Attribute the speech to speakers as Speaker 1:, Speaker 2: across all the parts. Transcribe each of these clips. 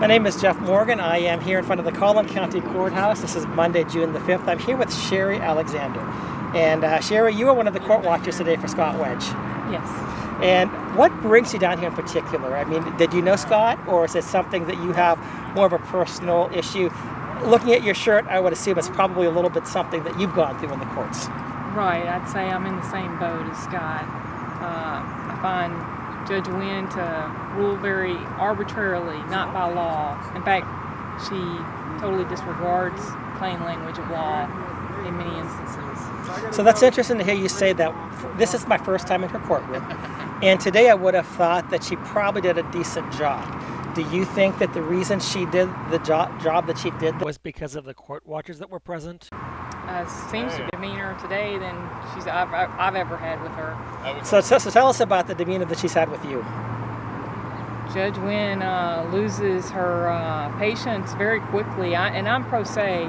Speaker 1: My name is Jeff Morgan. I am here in front of the Collin County Courthouse. This is Monday, June the 5th. I'm here with Cherie Alexander. And Cherie, you are one of the court watchers today for Scott Wedge.
Speaker 2: Yes.
Speaker 1: And what brings you down here in particular? I mean, did you know Scott, or is it something that you have more of a personal issue? Looking at your shirt, I would assume it's probably a little bit something that you've gone through in the courts.
Speaker 2: Right. I'd say I'm in the same boat as Scott. I find Judge Wynne to rule very arbitrarily, not by law. In fact, she totally disregards plain language of law in many instances.
Speaker 1: So that's interesting to hear you say that. This is my first time in her courtroom, and today I would have thought that she probably did a decent job. Do you think that the reason she did the job that she did was because of the court watchers that were present?
Speaker 2: Seems to be demeanor today than I've ever had with her.
Speaker 1: So tell us about the demeanor that she's had with you.
Speaker 2: Judge Wynne loses her patience very quickly, and I'm pro se,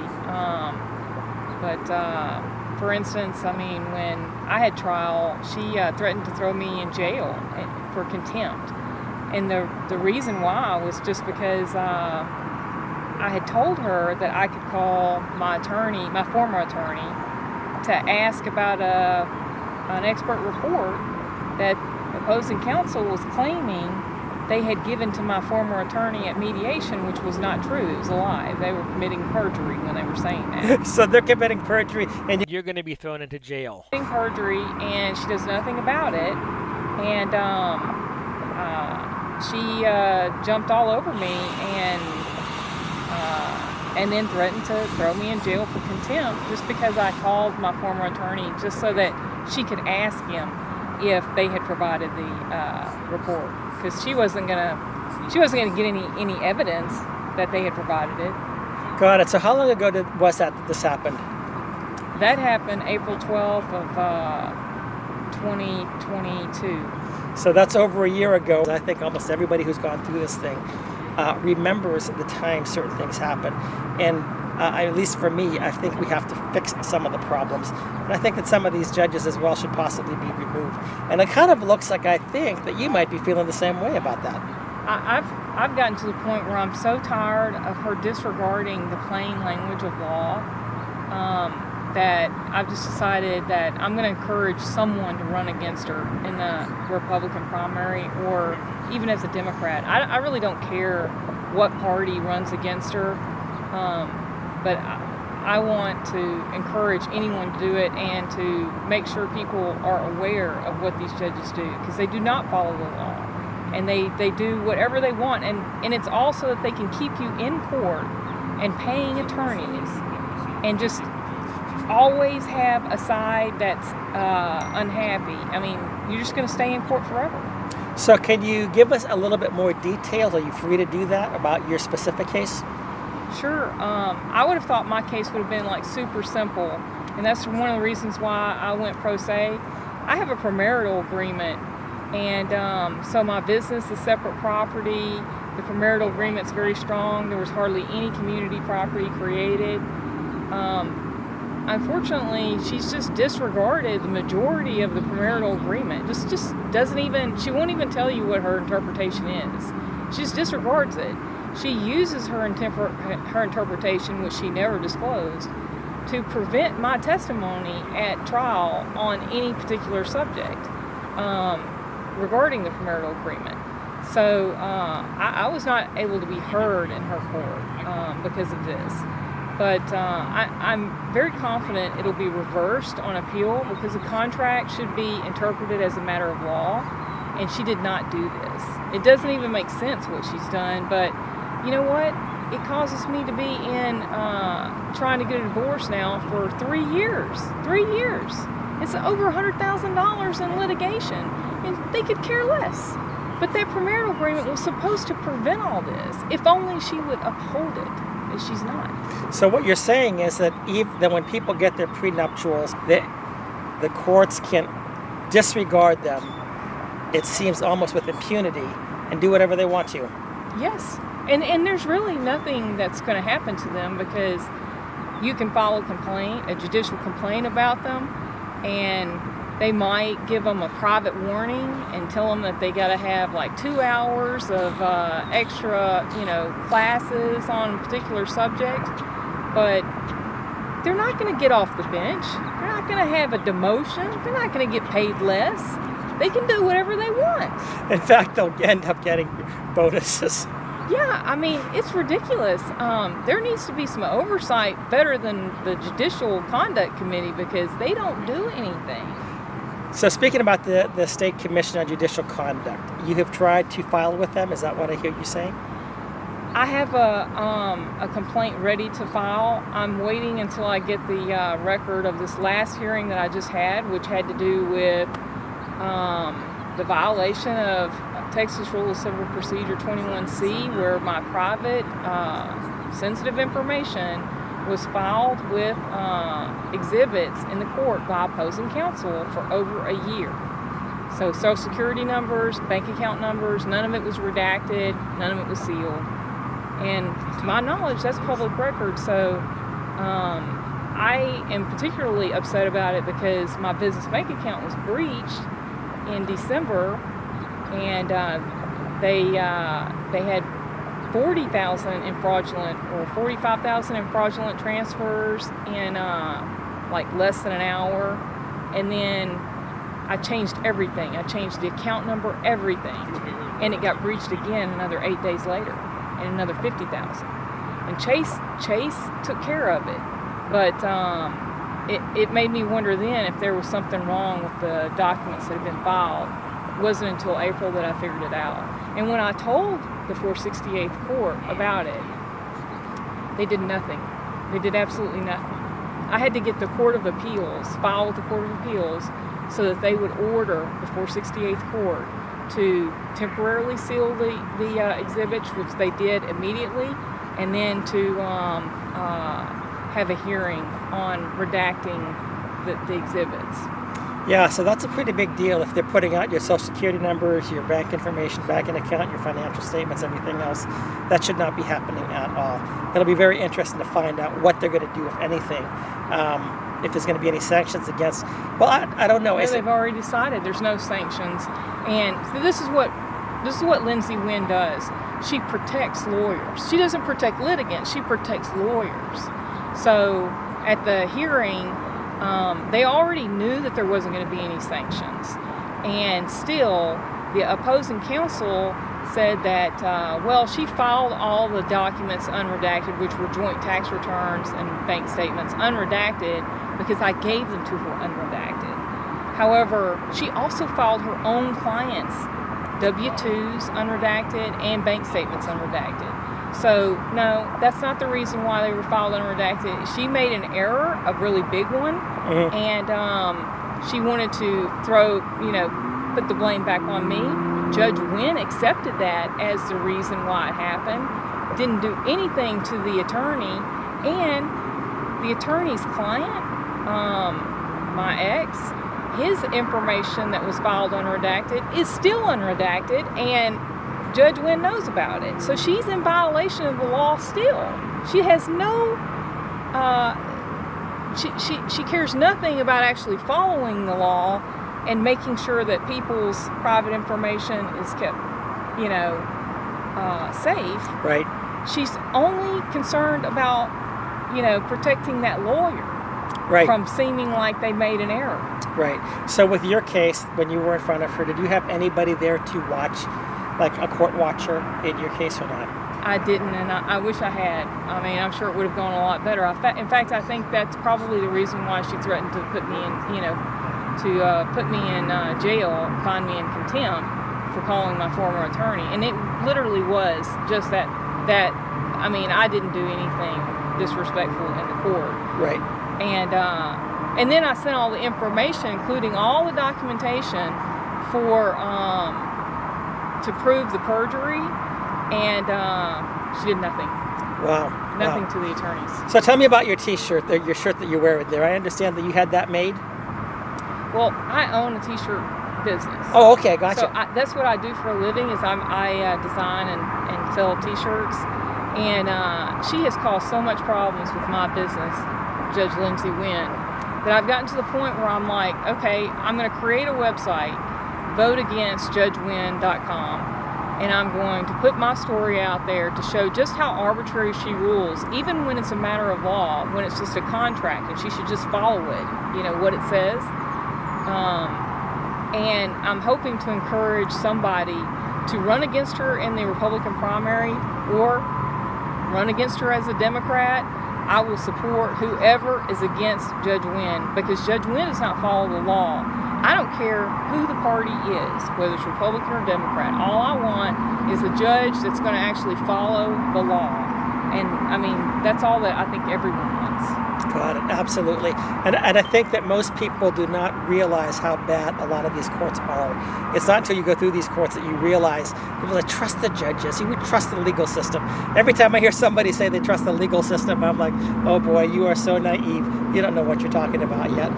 Speaker 2: but for instance, I mean, when I had trial, she threatened to throw me in jail for contempt, and the reason why was just because I had told her that I could call my attorney, my former attorney, to ask about an expert report that opposing counsel was claiming they had given to my former attorney at mediation, which was not true. It was a lie. They were committing perjury when they were saying that.
Speaker 1: So they're committing perjury, and you're going to be thrown into jail.
Speaker 2: Committing perjury, and she does nothing about it. And she jumped all over me and then threatened to throw me in jail for contempt just because I called my former attorney just so that she could ask him if they had provided the report, because she wasn't gonna get any evidence that they had provided it.
Speaker 1: Got it. So how long ago was that this happened?
Speaker 2: That happened April 12th of 2022.
Speaker 1: So that's over a year ago. I think almost everybody who's gone through this thing remembers the time certain things happen. And at least for me, I think we have to fix some of the problems. And I think that some of these judges as well should possibly be removed. And it kind of looks like I think that you might be feeling the same way about that.
Speaker 2: I've gotten to the point where I'm so tired of her disregarding the plain language of law that I've just decided that I'm going to encourage someone to run against her in the Republican primary or even as a Democrat. I really don't care what party runs against her, but I want to encourage anyone to do it and to make sure people are aware of what these judges do, because they do not follow the law, and they do whatever they want, and it's also that they can keep you in court and paying attorneys and just always have a side that's unhappy. I mean, you're just going to stay in court forever.
Speaker 1: So can you give us a little bit more details? Are you free to do that about your specific case?
Speaker 2: Sure. I would have thought my case would have been like super simple, and that's one of the reasons why I went pro se. I have a premarital agreement, and so my business is separate property. The premarital agreement's very strong. There was hardly any community property created. Unfortunately, she's just disregarded the majority of the premarital agreement. Just doesn't even, she won't even tell you what her interpretation is. She just disregards it. She uses her interpretation, which she never disclosed, to prevent my testimony at trial on any particular subject regarding the premarital agreement. So I was not able to be heard in her court because of this. But I'm very confident it'll be reversed on appeal, because the contract should be interpreted as a matter of law, and she did not do this. It doesn't even make sense what she's done, but you know what? It causes me to be in trying to get a divorce now for 3 years. 3 years. It's over $100,000 in litigation, and they could care less. But that premarital agreement was supposed to prevent all this, if only she would uphold it. She's not.
Speaker 1: So what you're saying is that even when people get their prenuptials, the courts can disregard them, it seems almost with impunity, and do whatever they want to.
Speaker 2: Yes. And there's really nothing that's going to happen to them, because you can file a complaint, a judicial complaint about them, and They might give them a private warning and tell them that they got to have like 2 hours of extra, classes on a particular subject. But they're not going to get off the bench. They're not going to have a demotion. They're not going to get paid less. They can do whatever they want.
Speaker 1: In fact, they'll end up getting bonuses.
Speaker 2: Yeah, I mean, it's ridiculous. There needs to be some oversight better than the Judicial Conduct Committee because they don't do anything.
Speaker 1: So speaking about the State Commission on Judicial Conduct, you have tried to file with them? Is that what I hear you saying?
Speaker 2: I have a complaint ready to file. I'm waiting until I get the record of this last hearing that I just had, which had to do with the violation of Texas Rule of Civil Procedure 21C, where my private sensitive information was filed with exhibits in the court by opposing counsel for over a year. So Social Security numbers, bank account numbers, none of it was redacted, none of it was sealed. And to my knowledge, that's public record. So I am particularly upset about it because my business bank account was breached in December, and they had 40,000 in fraudulent or 45,000 in fraudulent transfers in like less than an hour. And then I changed everything. I changed the account number, everything, and it got breached again another 8 days later, and another 50,000. And Chase took care of it, but it made me wonder then if there was something wrong with the documents that had been filed. It wasn't until April that I figured it out. And when I told the 468th Court about it, they did nothing. They did absolutely nothing. I had to get the Court of Appeals, file with the Court of Appeals, so that they would order the 468th Court to temporarily seal the exhibits, which they did immediately, and then to have a hearing on redacting the exhibits.
Speaker 1: Yeah, so that's a pretty big deal if they're putting out your Social Security numbers, your bank information, banking account, your financial statements, everything else. That should not be happening at all. It'll be very interesting to find out what they're going to do, if anything. If there's going to be any sanctions against. Well, I don't know.
Speaker 2: Yeah, they've already decided there's no sanctions, and so this is what Lindsey Wynne does. She protects lawyers. She doesn't protect litigants. She protects lawyers. So at the hearing, they already knew that there wasn't going to be any sanctions, and still the opposing counsel said that, she filed all the documents unredacted, which were joint tax returns and bank statements unredacted, because I gave them to her unredacted. However, she also filed her own clients' W-2s unredacted and bank statements unredacted. So, no, that's not the reason why they were filed unredacted. She made an error, a really big one, and she wanted to put the blame back on me. Judge Wynne accepted that as the reason why it happened, didn't do anything to the attorney, and the attorney's client, my ex, his information that was filed unredacted is still unredacted, and Judge Wynne knows about it. So she's in violation of the law still. She has no, she cares nothing about actually following the law and making sure that people's private information is kept, safe.
Speaker 1: Right.
Speaker 2: She's only concerned about, protecting that lawyer.
Speaker 1: Right.
Speaker 2: From seeming like they made an error.
Speaker 1: Right. So with your case, when you were in front of her, did you have anybody there to watch, like a court watcher in your case or not?
Speaker 2: I didn't, and I wish I had. I mean, I'm sure it would have gone a lot better. In fact, I think that's probably the reason why she threatened to put me in, put me in jail, find me in contempt for calling my former attorney. And it literally was just that I mean, I didn't do anything disrespectful in the court.
Speaker 1: Right.
Speaker 2: And then I sent all the information, including all the documentation for to prove the perjury, and she did nothing.
Speaker 1: Wow.
Speaker 2: Nothing to the attorneys.
Speaker 1: So tell me about your T-shirt, your shirt that you wear there. I understand that you had that made.
Speaker 2: Well, I own a T-shirt business.
Speaker 1: Oh, okay, gotcha.
Speaker 2: So that's what I do for a living. Is I design and sell T-shirts, and she has caused so much problems with my business, Judge Lindsey Wynne, that I've gotten to the point where I'm like, okay, I'm going to create a website, voteagainstjudgewynne.com, and I'm going to put my story out there to show just how arbitrary she rules, even when it's a matter of law, when it's just a contract and she should just follow it, what it says. And I'm hoping to encourage somebody to run against her in the Republican primary or run against her as a Democrat. I will support whoever is against Judge Wynne, because Judge Wynne does not follow the law. I don't care who the party is, whether it's Republican or Democrat. All I want is a judge that's going to actually follow the law. And, that's all that I think everyone wants.
Speaker 1: Got it. Absolutely. And I think that most people do not realize how bad a lot of these courts are. It's not until you go through these courts that you realize people that trust the judges. You would trust the legal system. Every time I hear somebody say they trust the legal system, I'm like, oh boy, you are so naive. You don't know what you're talking about yet.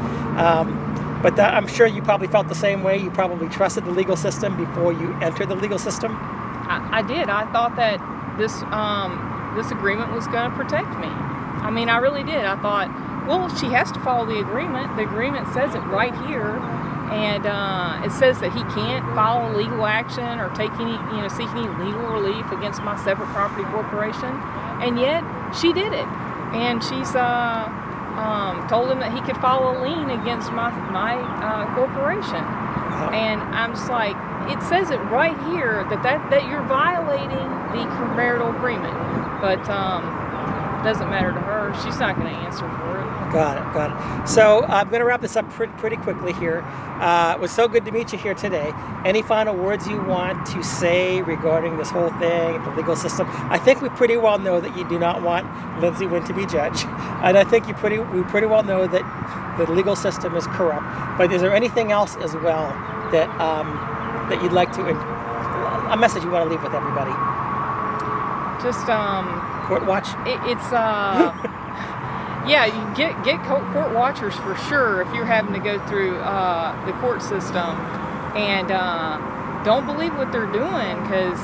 Speaker 1: But I'm sure you probably felt the same way. You probably trusted the legal system before you entered the legal system.
Speaker 2: I did. I thought that this agreement was going to protect me. I really did. I thought, well, she has to follow the agreement. The agreement says it right here, and it says that he can't file a legal action or take any, seek any legal relief against my separate property corporation. And yet she did it, and she's told him that he could file a lien against my corporation.
Speaker 1: Wow.
Speaker 2: And I'm just like, it says it right here that you're violating the marital agreement, but doesn't matter to her. She's not going to answer for it.
Speaker 1: Got it. So I'm going to wrap this up pretty quickly here. It was so good to meet you here today. Any final words you want to say regarding this whole thing, the legal system? I think we pretty well know that you do not want Lindsey Wynne to be judge, and I think we pretty well know that the legal system is corrupt. But is there anything else as well that that you'd like to, a message you want to leave with everybody?
Speaker 2: Just
Speaker 1: Court watch.
Speaker 2: Yeah, you get court watchers for sure if you're having to go through the court system, and don't believe what they're doing, because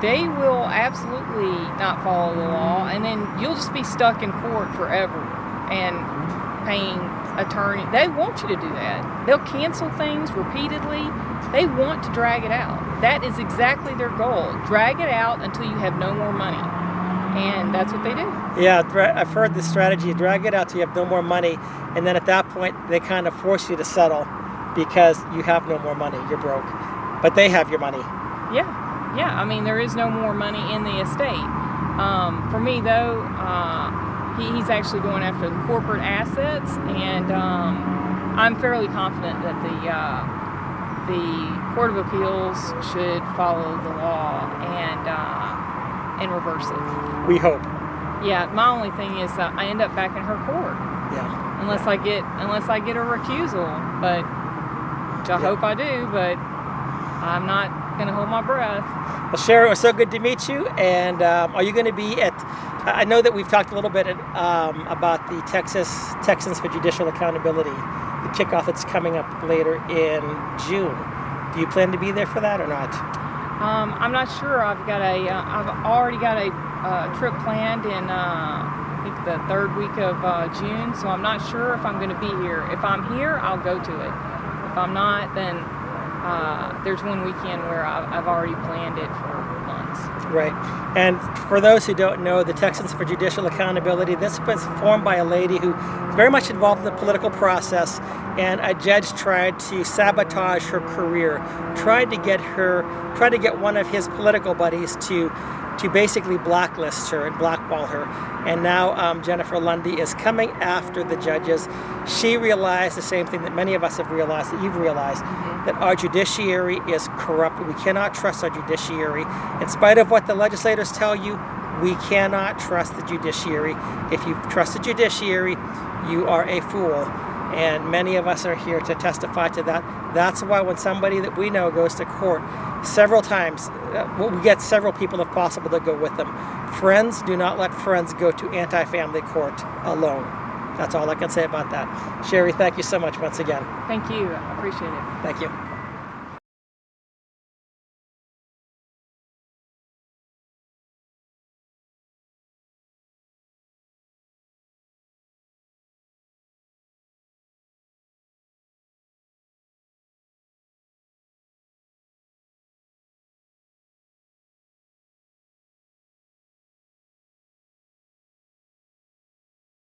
Speaker 2: they will absolutely not follow the law, and then you'll just be stuck in court forever and paying attorney. They want you to do that. They'll cancel things repeatedly. They want to drag it out. That is exactly their goal. Drag it out until you have no more money. And that's what they do.
Speaker 1: Yeah, I've heard this strategy. Drag it out till you have no more money, and then at that point, they kind of force you to settle because you have no more money. You're broke. But they have your money.
Speaker 2: Yeah. There is no more money in the estate. For me, though, he's actually going after the corporate assets, and I'm fairly confident that the Court of Appeals should follow the law and reverse it.
Speaker 1: We hope.
Speaker 2: Yeah, my only thing is I end up back in her court.
Speaker 1: Yeah.
Speaker 2: Unless I get a recusal, but which I hope I do, but I'm not going to hold my breath.
Speaker 1: Well, Cherie, it was so good to meet you. And are you going to be at? I know that we've talked a little bit about the Texans for Judicial Accountability, the kickoff that's coming up later in June. Do you plan to be there for that or not?
Speaker 2: I'm not sure. I've already got a trip planned in I think the third week of June, so I'm not sure if I'm going to be here. If I'm here, I'll go to it. If I'm not, then there's one weekend where I've already planned it for months.
Speaker 1: Right. And for those who don't know, the Texans for Judicial Accountability, this was formed by a lady who is very much involved in the political process, and a judge tried to sabotage her career, tried to get one of his political buddies to basically blacklist her and blackball her. And now Jennifer Lundy is coming after the judges. She realized the same thing that many of us have realized, that you've realized, that our judiciary is corrupt. We cannot trust our judiciary. In spite of what the legislators tell you, we cannot trust the judiciary. If you trust the judiciary, you are a fool. And many of us are here to testify to that. That's why when somebody that we know goes to court several times, we get several people if possible to go with them. Friends, do not let friends go to anti-family court alone. That's all I can say about that. Cherie, thank you so much once again.
Speaker 2: Thank you. I appreciate it.
Speaker 1: Thank you.